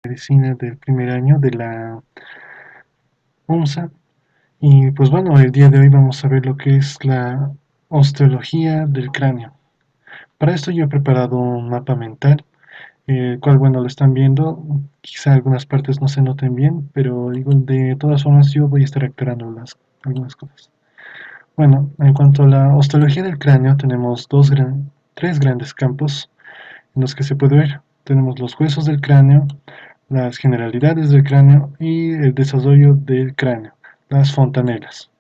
Medicina del primer año de la UMSA. Y pues bueno, el día de hoy vamos a ver lo que es la osteología del cráneo. Para esto yo he preparado un mapa mental, el cual bueno, lo están viendo. Quizá algunas partes no se noten bien, pero igual de todas formas yo voy a estar aclarando algunas cosas. Bueno, en cuanto a la osteología del cráneo, tenemos tres grandes campos en los que se puede ver. Tenemos los huesos del cráneo, las generalidades del cráneo y el desarrollo del cráneo, las fontanelas.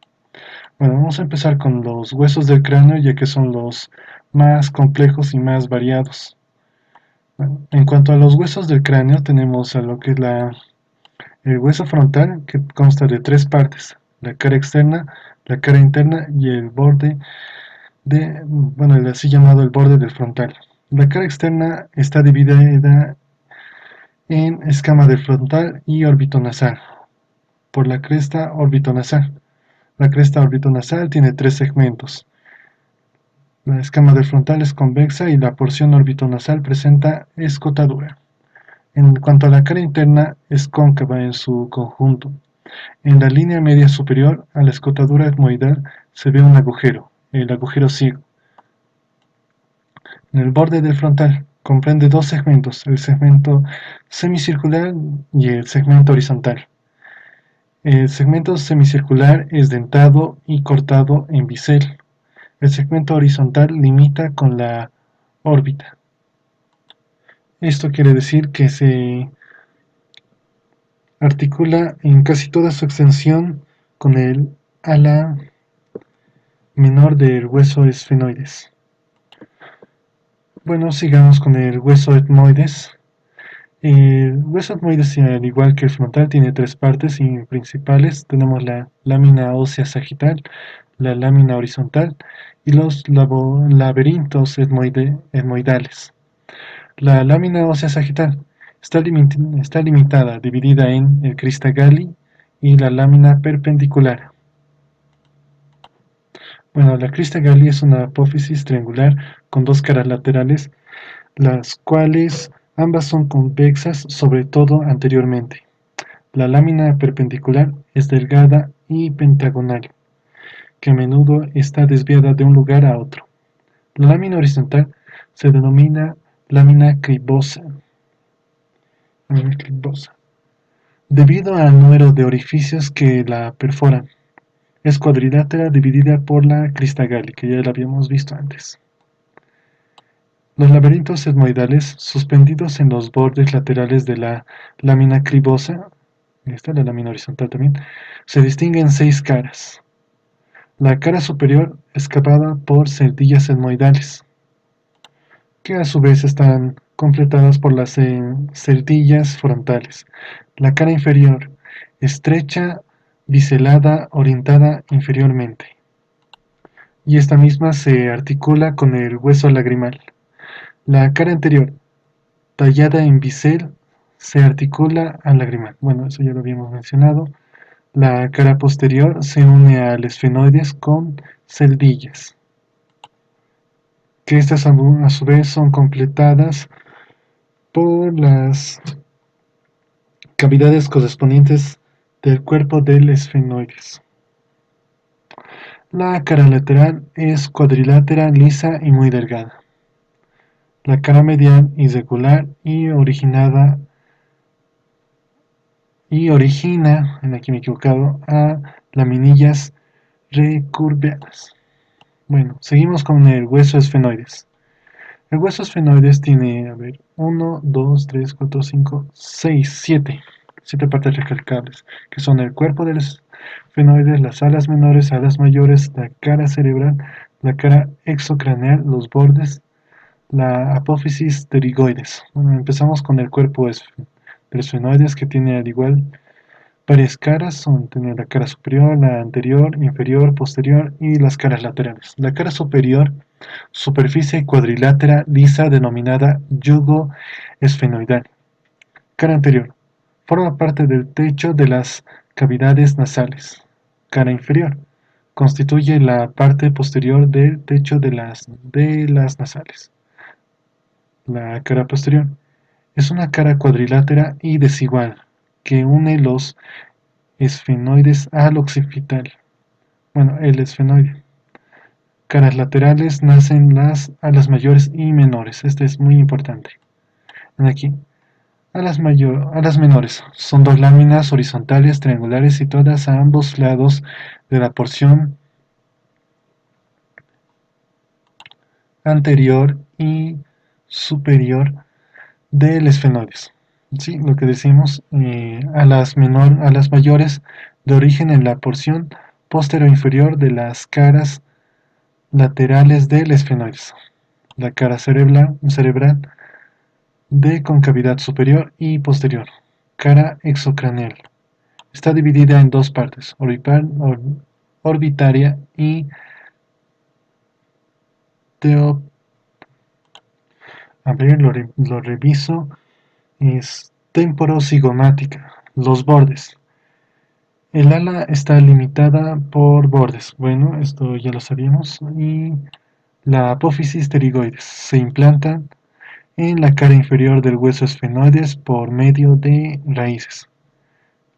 Bueno, vamos a empezar con los huesos del cráneo, ya que son los más complejos y más variados. Bueno, en cuanto a los huesos del cráneo, tenemos a lo que es el hueso frontal, que consta de tres partes: la cara externa, la cara interna y el borde bueno, el así llamado el borde del frontal. La cara externa está dividida en escama del frontal y orbitonasal por la cresta orbitonasal. La cresta orbitonasal tiene tres segmentos. La escama del frontal es convexa y la porción orbitonasal presenta escotadura. En cuanto a la cara interna, es cóncava en su conjunto. En la línea media superior a la escotadura etmoidal se ve un agujero, el agujero ciego. En el borde del frontal comprende dos segmentos, el segmento semicircular y el segmento horizontal. El segmento semicircular es dentado y cortado en bisel. El segmento horizontal limita con la órbita. Esto quiere decir que se articula en casi toda su extensión con el ala menor del hueso esfenoides. Bueno, sigamos con el hueso etmoides. El hueso etmoides, al igual que el frontal, tiene tres partes principales. Tenemos la lámina ósea sagital, la lámina horizontal y los laberintos etmoidales. La lámina ósea sagital está limitada, dividida en el crista galli y la lámina perpendicular. Bueno, la crista galli es una apófisis triangular con dos caras laterales, las cuales ambas son convexas, sobre todo anteriormente. La lámina perpendicular es delgada y pentagonal, que a menudo está desviada de un lugar a otro. La lámina horizontal se denomina lámina cribosa. Debido al número de orificios que la perforan. Es cuadrilátera dividida por la crista galli, que ya la habíamos visto antes. Los laberintos etmoidales, suspendidos en los bordes laterales de la lámina cribosa, esta la lámina horizontal también, se distinguen seis caras. La cara superior excavada por celdillas etmoidales, que a su vez están completadas por las celdillas frontales. La cara inferior, estrecha, biselada, orientada inferiormente. Y esta misma se articula con el hueso lagrimal. La cara anterior, tallada en bisel, se articula al lagrimal. Bueno, eso ya lo habíamos mencionado. La cara posterior se une al esfenoides con celdillas, que estas a su vez son completadas por las cavidades correspondientes del cuerpo del esfenoides. La cara lateral es cuadrilátera, lisa y muy delgada. La cara medial irregular y origina, aquí me he equivocado, a laminillas recurvadas. Bueno, seguimos con el hueso esfenoides. El hueso esfenoides tiene, a ver, 1, 2, 3, 4, 5, 6, 7 partes recalcables, que son el cuerpo del esfenoides, las alas menores, alas mayores, la cara cerebral, la cara exocraneal, los bordes, la apófisis pterigoides. Bueno, empezamos con el cuerpo del esfenoides, que tiene al igual varias caras, tiene la cara superior, la anterior, inferior, posterior y las caras laterales. La cara superior, superficie cuadrilátera lisa denominada yugo esfenoidal. Cara anterior, forma parte del techo de las cavidades nasales. Cara inferior, constituye la parte posterior del techo de las nasales. La cara posterior Es una cara cuadrilátera y desigual que une los esfenoides al occipital. Bueno, el esfenoide. Caras laterales nacen las alas mayores y menores. Este es muy importante. Aquí, alas menores. Son dos láminas horizontales triangulares situadas a ambos lados de la porción anterior y superior del esfenoides. Sí, lo que decimos, a las mayores de origen en la porción posterior inferior de las caras laterales del esfenoides. La cara cerebral de concavidad superior y posterior. Cara exocraneal. Está dividida en dos partes, orbitaria y teo. A ver, lo reviso. Es temporocigomática. Los bordes. El ala está limitada por bordes. Bueno, esto ya lo sabíamos. Y la apófisis pterigoides se implanta en la cara inferior del hueso esfenoides por medio de raíces.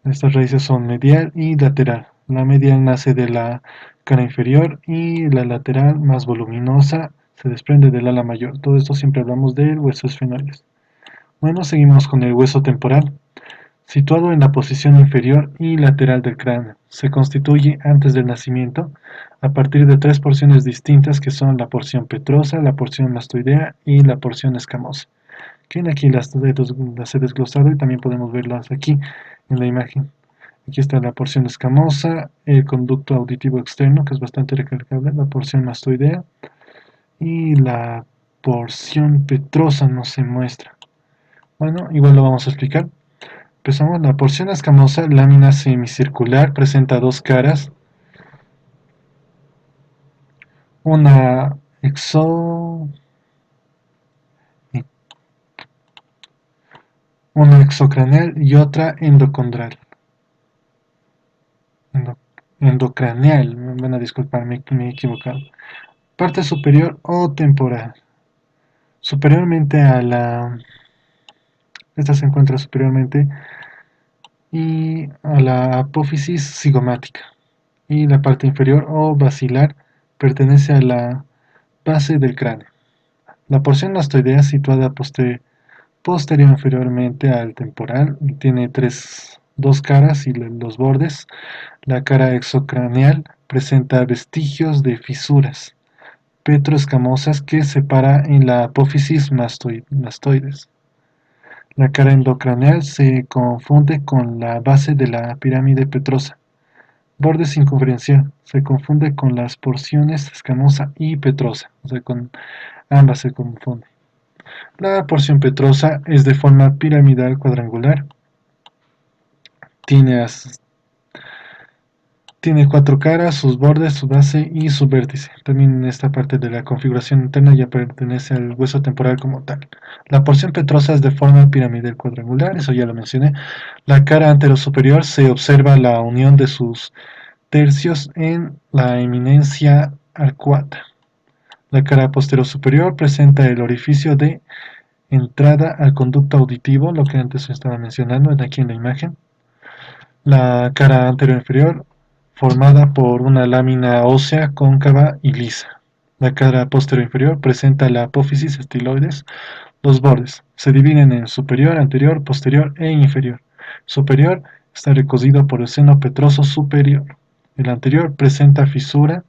Estas raíces son medial y lateral. La medial nace de la cara inferior y la lateral, más voluminosa, se desprende del ala mayor. Todo esto siempre hablamos del hueso esfenoides. Bueno, seguimos con el hueso temporal, situado en la posición inferior y lateral del cráneo. Se constituye antes del nacimiento a partir de tres porciones distintas que son la porción petrosa, la porción mastoidea y la porción escamosa. Que aquí las he desglosado y también podemos verlas aquí en la imagen. Aquí está la porción escamosa, el conducto auditivo externo, que es bastante recargable, la porción mastoidea y la porción petrosa no se muestra. Bueno, igual lo vamos a explicar. Empezamos, la porción escamosa, lámina semicircular, presenta dos caras, una exo, una exocraneal y otra endocondral. Endo- Endocraneal, me van a disculpar, me he equivocado. Parte superior o temporal. Superiormente a la. Esta se encuentra superiormente y a la apófisis cigomática. Y la parte inferior o basilar pertenece a la base del cráneo. La porción mastoidea situada posterior inferiormente al temporal tiene dos caras y los bordes. La cara exocraneal presenta vestigios de fisuras petroescamosas que separa en la apófisis mastoides. La cara endocraneal se confunde con la base de la pirámide petrosa. Borde sin conferenciar, se confunde con las porciones escamosa y petrosa, o sea, con ambas se confunde. La porción petrosa es de forma piramidal cuadrangular. Tiene, tiene cuatro caras, sus bordes, su base y su vértice. También esta parte de la configuración interna ya pertenece al hueso temporal como tal. La porción petrosa es de forma piramidal cuadrangular, eso ya lo mencioné. La cara anterosuperior se observa la unión de sus tercios en la eminencia arcuata. La cara posterior superior presenta el orificio de entrada al conducto auditivo, lo que antes estaba mencionando aquí en la imagen. La cara anterior inferior formada por una lámina ósea cóncava y lisa. La cara posterior inferior presenta la apófisis estiloides. Los bordes se dividen en superior, anterior, posterior e inferior. Superior está recogido por el seno petroso superior. El anterior presenta fisura,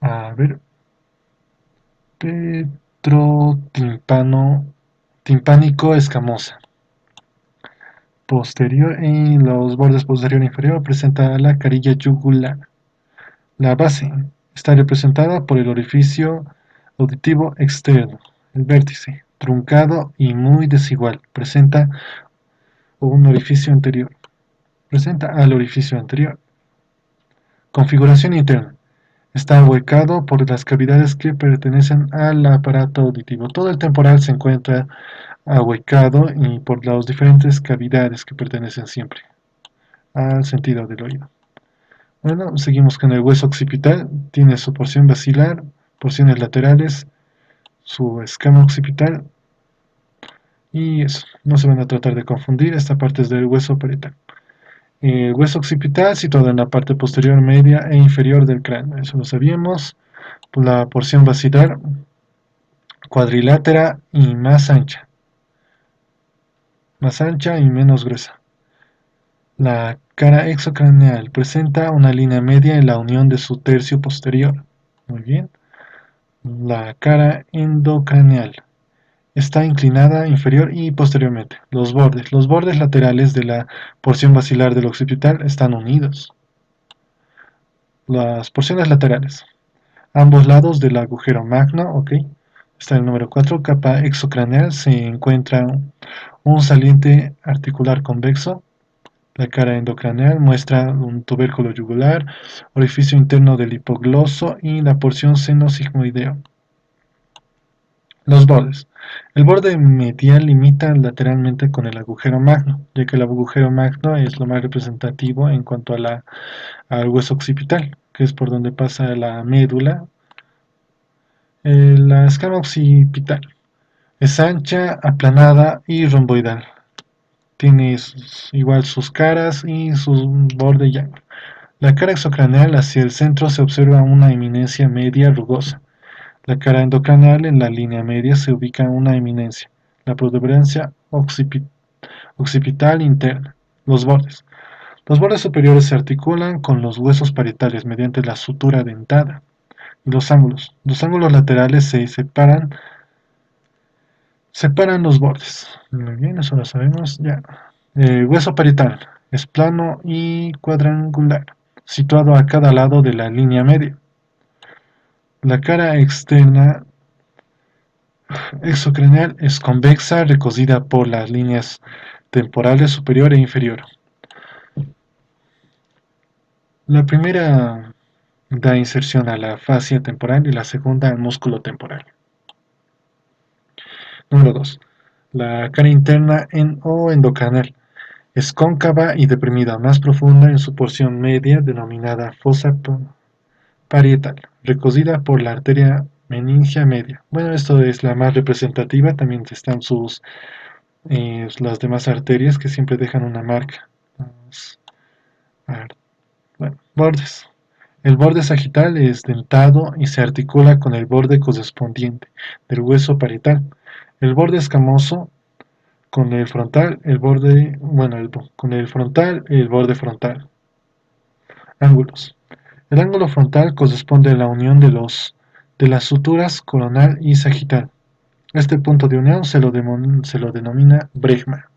a ver, timpánico escamosa. Posterior en los bordes posterior e inferior presenta la carilla yugular. La base está representada por el orificio auditivo externo. El vértice, truncado y muy desigual, presenta un orificio anterior. Presenta al orificio anterior. Configuración interna. Está ahuecado por las cavidades que pertenecen al aparato auditivo. Todo el temporal se encuentra ahuecado y por las diferentes cavidades que pertenecen siempre al sentido del oído. Bueno, seguimos con el hueso occipital. Tiene su porción basilar, porciones laterales, su escama occipital, Y eso, no se van a tratar de confundir, esta parte es del hueso parietal. El hueso occipital situado en la parte posterior, media e inferior del cráneo, eso lo sabíamos. La porción basilar, cuadrilátera y más ancha y menos gruesa. La cara exocraneal presenta una línea media en la unión de su tercio posterior. Muy bien. La cara endocraneal está inclinada inferior y posteriormente. Los bordes laterales de la porción basilar del occipital están unidos. Las porciones laterales. Ambos lados del agujero magno, ok. Está el número 4, capa exocraneal, se encuentra un saliente articular convexo. La cara endocraneal muestra un tubérculo yugular, orificio interno del hipogloso y la porción seno-sigmoideo. Los bordes. El borde medial limita lateralmente con el agujero magno, ya que el agujero magno es lo más representativo en cuanto al hueso occipital, que es por donde pasa la médula. La escama occipital es ancha, aplanada y romboidal. Tiene igual sus caras y su borde llano. La cara exocraneal hacia el centro se observa una eminencia media rugosa. La cara endocraneal en la línea media se ubica una eminencia, la protuberancia occipital interna. Los bordes. Los bordes superiores se articulan con los huesos parietales mediante la sutura dentada. Y los ángulos. Los ángulos laterales se separan los bordes. Muy bien, eso lo sabemos ya. El hueso parietal es plano y cuadrangular, situado a cada lado de la línea media. La cara externa exocraneal es convexa, recogida por las líneas temporales superior e inferior. La primera da inserción a la fascia temporal y la segunda al músculo temporal. Número 2. La cara interna o endocraneal es cóncava y deprimida, más profunda en su porción media, denominada fosa parietal, recogida por la arteria meningia media. Bueno, esto es la más representativa, también están las demás arterias que siempre dejan una marca. Bueno, bordes. El borde sagital es dentado y se articula con el borde correspondiente del hueso parietal. El borde escamoso con el frontal, con el frontal, el borde frontal. Ángulos. El ángulo frontal corresponde a la unión de las suturas coronal y sagital. Este punto de unión se lo denomina bregma.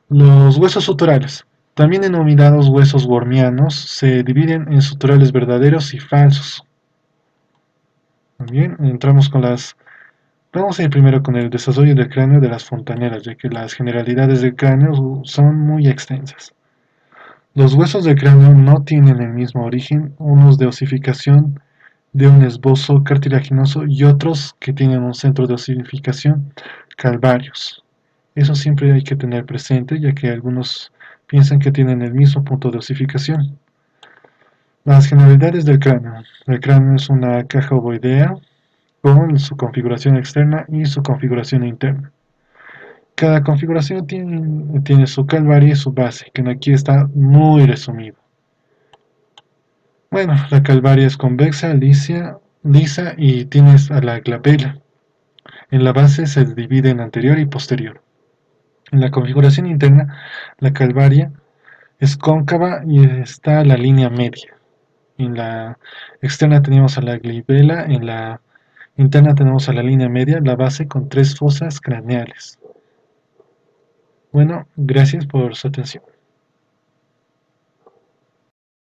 Los huesos suturales, también denominados huesos wormianos, se dividen en suturales verdaderos y falsos. Muy bien, entramos con las... Vamos a ir primero con el desarrollo del cráneo de las fontaneras, ya que las generalidades del cráneo son muy extensas. Los huesos del cráneo no tienen el mismo origen, unos de osificación de un esbozo cartilaginoso y otros que tienen un centro de osificación calvarios. Eso siempre hay que tener presente, ya que algunos piensan que tienen el mismo punto de osificación. Las generalidades del cráneo. El cráneo es una caja ovoidea con su configuración externa y su configuración interna. Cada configuración tiene su calvario y su base, que aquí está muy resumido. Bueno, la calvaria es convexa, lisa y tienes a la glabela. En la base se divide en anterior y posterior. En la configuración interna, la calvaria es cóncava y está la línea media. En la externa tenemos a la glabela, en la interna tenemos a la línea media, la base con 3 fosas craneales. Bueno, gracias por su atención.